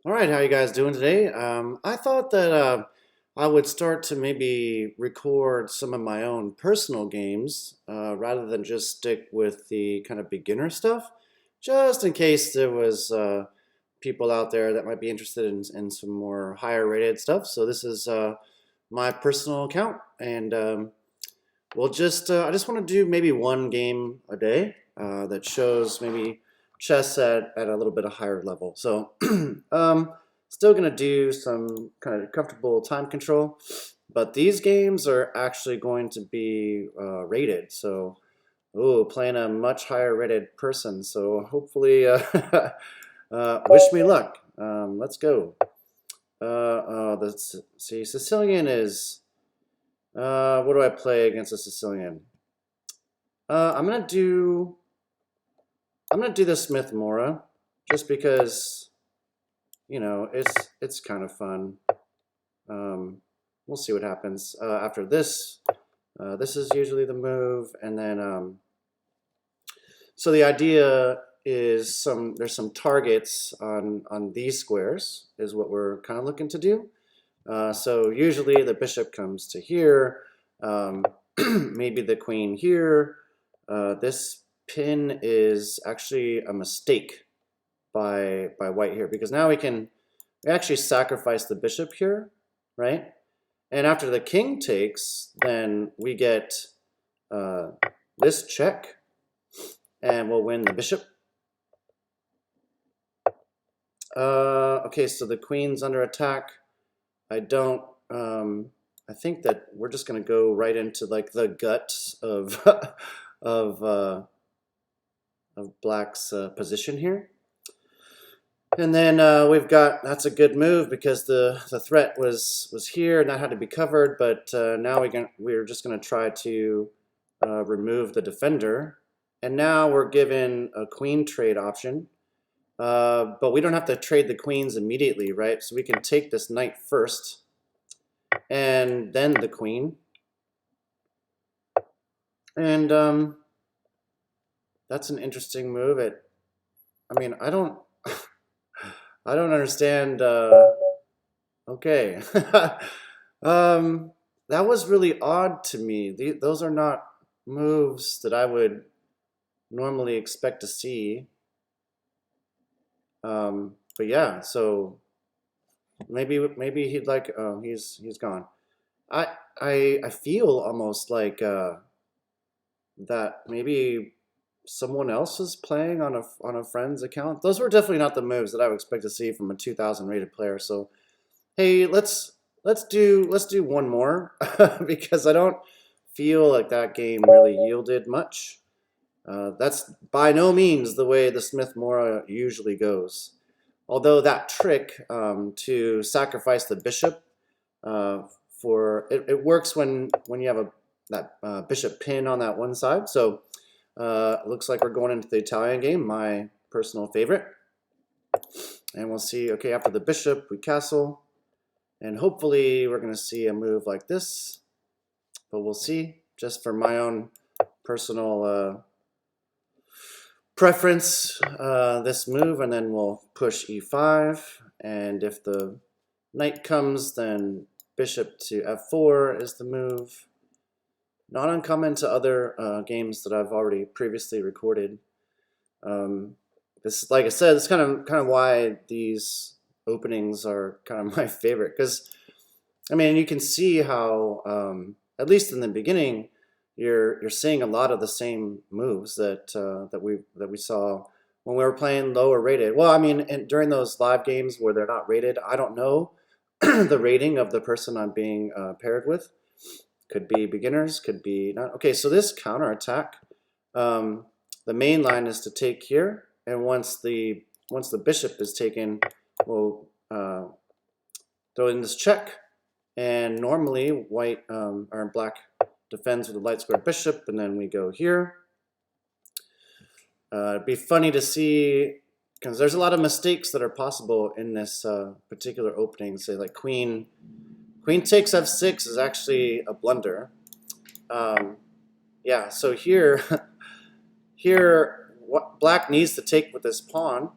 All right, how you guys doing today? I thought that I would start to maybe record some of my own personal games rather than just stick with the kind of beginner stuff, just in case there was people out there that might be interested in some more higher rated stuff. So this is my personal account, and we'll I just want to do maybe one game a day that shows maybe chess at a little bit of higher level. So still gonna do some kind of comfortable time control, but these games are actually going to be rated. So playing a much higher rated person. So hopefully, wish me luck. Let's go. Let's see. Sicilian is. What do I play against a Sicilian? I'm gonna do. I'm gonna do the Smith Mora, just because it's kind of fun. We'll see what happens after this. This is usually the move, and then so the idea is there's some targets on these squares is what we're kind of looking to do. So usually the bishop comes to here, maybe the queen here. This pin is actually a mistake by white here, because now we actually sacrifice the bishop here, right? And after the king takes, then we get this check, and we'll win the bishop. Okay, so the queen's under attack. I think that we're just gonna go right into like the guts of of black's position here. And then that's a good move because the threat was here and that had to be covered, but now we're just going to try to remove the defender. And now we're given a queen trade option, but we don't have to trade the queens immediately, right? So we can take this knight first and then the queen. And that's an interesting move. I don't understand. Okay. That was really odd to me. Those are not moves that I would normally expect to see. But yeah, so maybe he'd like. Oh, he's gone. I feel almost like that maybe someone else is playing on a friend's account. Those were definitely not the moves that I would expect to see from a 2000 rated player. So hey, let's do one more because I don't feel like that game really yielded much. That's by no means the way the Smith Mora usually goes. Although that trick to sacrifice the bishop it works when you have that bishop pin on that one side. So looks like we're going into the Italian game, my personal favorite. And we'll see, okay, after the bishop, we castle. And hopefully we're going to see a move like this. But we'll see, just for my own personal preference, this move. And then we'll push e5. And if the knight comes, then bishop to f4 is the move. Not uncommon to other games that I've already previously recorded. This, like I said, it's kind of why these openings are kind of my favorite, because I mean you can see how at least in the beginning you're seeing a lot of the same moves that we saw when we were playing lower rated. Well, I mean, during those live games where they're not rated, I don't know the rating of the person I'm being paired with. Could be beginners, could be not. Okay, so this counterattack, the main line is to take here, and once the bishop is taken, we'll throw in this check, and normally white or black defends with a light square bishop, and then we go here. It'd be funny to see, because there's a lot of mistakes that are possible in this particular opening. Say like queen takes f6 is actually a blunder. Yeah, so here what black needs to take with this pawn,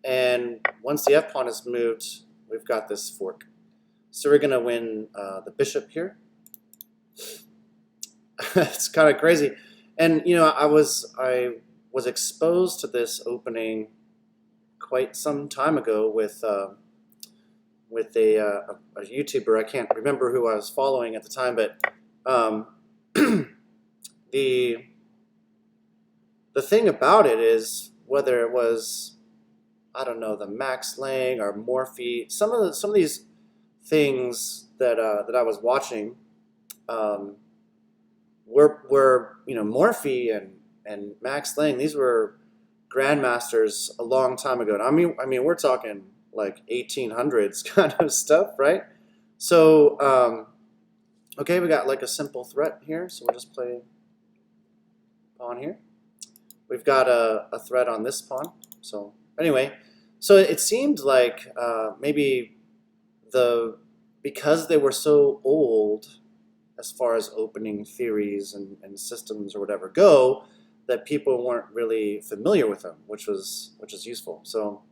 And once the f pawn is moved, we've got this fork. So we're going to win the bishop here. It's kind of crazy. And you know, I was exposed to this opening quite some time ago with a YouTuber. I can't remember who I was following at the time, but um, the thing about it is whether it was, I don't know, the Max Lang or Morphy, some of these things that that I was watching um, were you know, Morphy and Max Lang. These were grandmasters a long time ago. And I mean, we're talking like 1800s kind of stuff, right? So okay, we got like a simple threat here, so we'll just play pawn here. We've got a threat on this pawn. So anyway, so it seemed like maybe because they were so old as far as opening theories and systems or whatever go, that people weren't really familiar with them, which is useful. So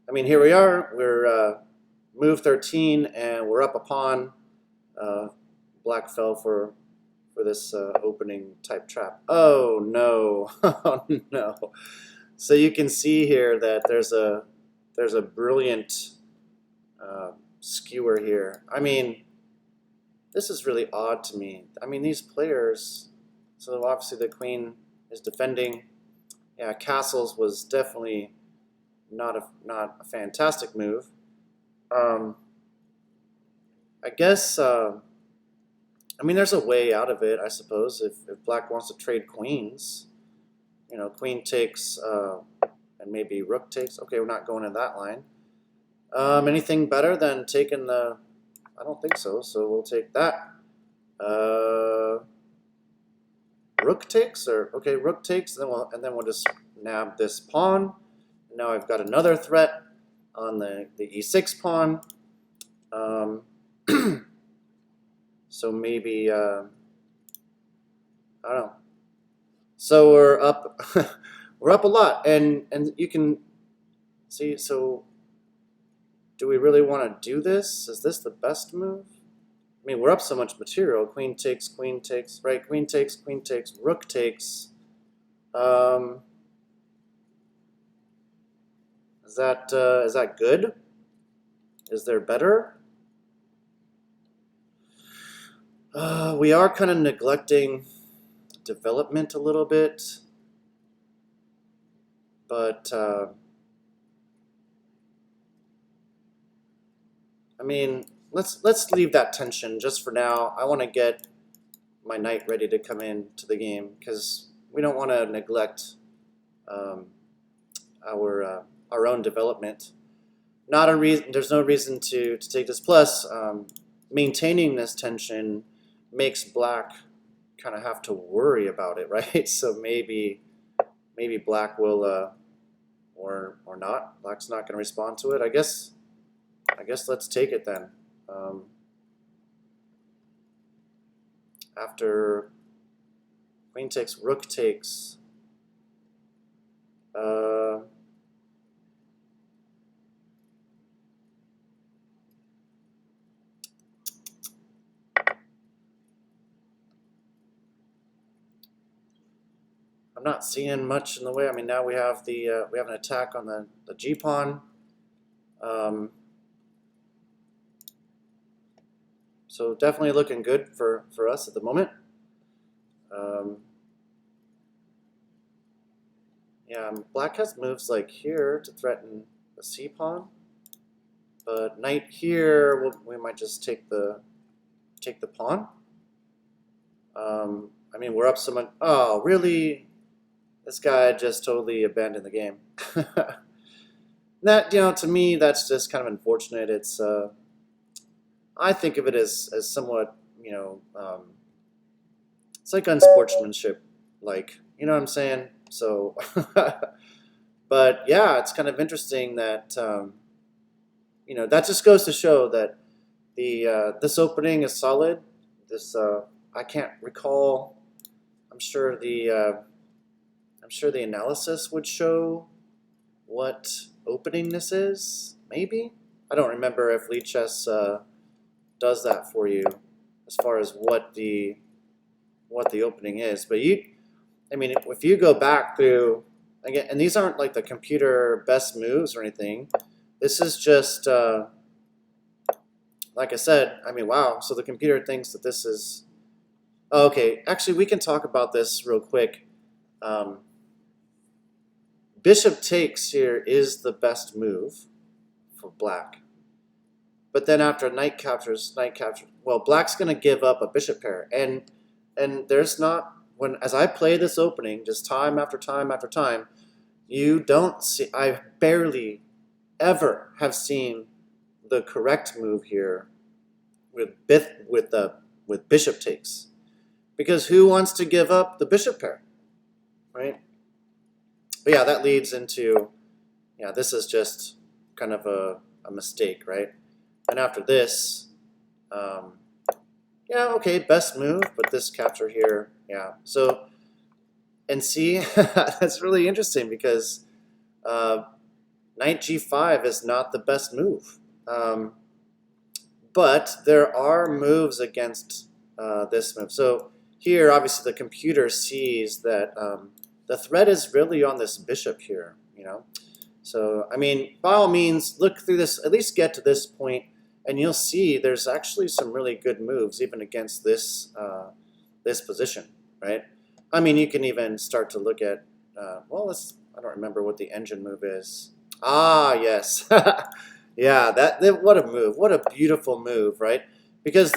I mean, here we are. We're move 13, and we're up a pawn. Black fell for this opening type trap. Oh no! Oh no! So you can see here that there's a brilliant skewer here. I mean, this is really odd to me. I mean, these players. So obviously the queen is defending. Yeah, castles was definitely not a fantastic move. I guess. I mean, there's a way out of it, I suppose, if black wants to trade queens. You know, queen takes, and maybe rook takes. Okay, we're not going in that line. Anything better than taking the... I don't think so, so we'll take that. Rook takes, or... Okay, rook takes, and then we'll just nab this pawn. Now I've got another threat on the e6 pawn. So maybe, I don't know. So we're up, we're up a lot, and you can see. So, do we really want to do this? Is this the best move? I mean, we're up so much material. Queen takes, right? Queen takes, rook takes. Is that good? Is there better? We are kind of neglecting development a little bit, but I mean, let's leave that tension just for now. I want to get my knight ready to come in to the game because we don't want to neglect our own development. Not a reason. There's no reason to take this. Plus, maintaining this tension makes black kind of have to worry about it, right? So maybe black will or not. Black's not going to respond to it. I guess let's take it then. After queen takes, rook takes. I'm not seeing much in the way. I mean, now we have we have an attack on the G pawn. So definitely looking good for us at the moment. Yeah, black has moves like here to threaten the C pawn, but knight here, we might just take the pawn. I mean, we're up so much. Oh, really? This guy just totally abandoned the game. That, you know, to me, that's just kind of unfortunate. It's I think of it as somewhat, you know, it's like unsportsmanship, like, you know what I'm saying? So, but yeah, it's kind of interesting that, you know, that just goes to show that this opening is solid. This I can't recall. I'm sure the analysis would show what opening this is, maybe? I don't remember if Lichess does that for you as far as what the opening is. But I mean, if you go back through, again, and these aren't like the computer best moves or anything. This is just, like I said, I mean, wow. So the computer thinks that this is, oh, okay. Actually, we can talk about this real quick. Bishop takes here is the best move for black. But then after knight captures, well, black's going to give up a bishop pair. And there's not, as I play this opening, just time after time after time, you don't see, I barely ever have seen the correct move here with bishop takes. Because who wants to give up the bishop pair, right? But yeah, that leads into, yeah, this is just kind of a mistake, right? And after this, yeah, okay, best move, but this capture here, yeah. So, and see, that's really interesting because knight g5 is not the best move. But there are moves against this move. So here, obviously, the computer sees that the threat is really on this bishop here, you know. So, I mean, by all means, look through this, at least get to this point, and you'll see there's actually some really good moves even against this this position, right? I mean, you can even start to look at, well, I don't remember what the engine move is. Ah, yes. Yeah, what a move. What a beautiful move, right? Because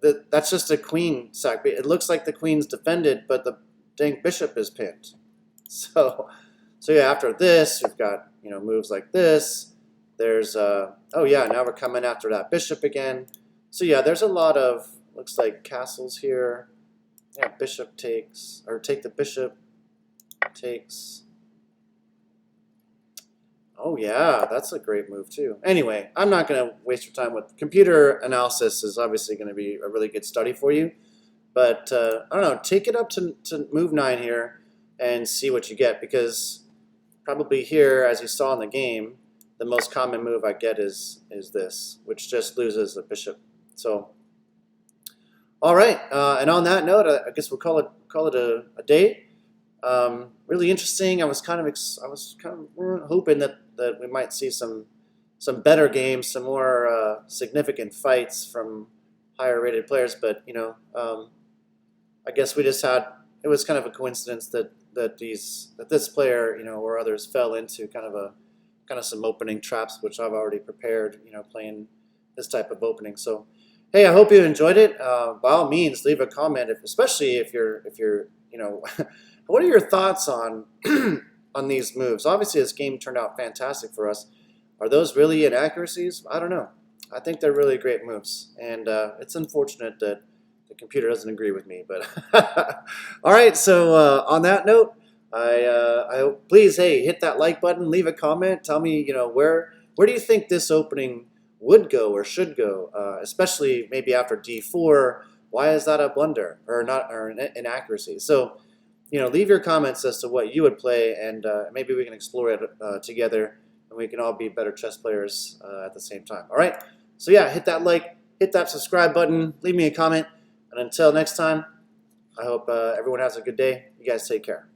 that's just a queen sack. It looks like the queen's defended, but the dang bishop is pinned. So yeah, after this, you've got, you know, moves like this. There's, oh yeah, now we're coming after that bishop again. So yeah, there's a lot of, looks like castles here. Yeah, bishop takes, or take the bishop, takes. Oh yeah, that's a great move too. Anyway, I'm not going to waste your time with computer analysis. Is obviously going to be a really good study for you. But I don't know, take it up to move 9 here and see what you get, because probably here, as you saw in the game, the most common move I get is this, which just loses a bishop. So, all right, and on that note, I guess we'll call it a day. Really interesting. I was kind of hoping that we might see some better games, some more significant fights from higher rated players. But you know, I guess we just had, it was kind of a coincidence that this player, you know, or others fell into kind of some opening traps, which I've already prepared, you know, playing this type of opening. So, hey, I hope you enjoyed it. By all means, leave a comment, especially if you're you know, what are your thoughts on on these moves? Obviously, this game turned out fantastic for us. Are those really inaccuracies? I don't know. I think they're really great moves, and it's unfortunate that the computer doesn't agree with me. But all right. So on that note, I please, hey, hit that like button, leave a comment, tell me, you know, where do you think this opening would go or should go, especially maybe after d4. Why is that a blunder or not, or an inaccuracy? So, you know, leave your comments as to what you would play, and maybe we can explore it together, and we can all be better chess players at the same time. All right. So yeah, hit that like, hit that subscribe button, leave me a comment, and until next time, I hope everyone has a good day. You guys take care.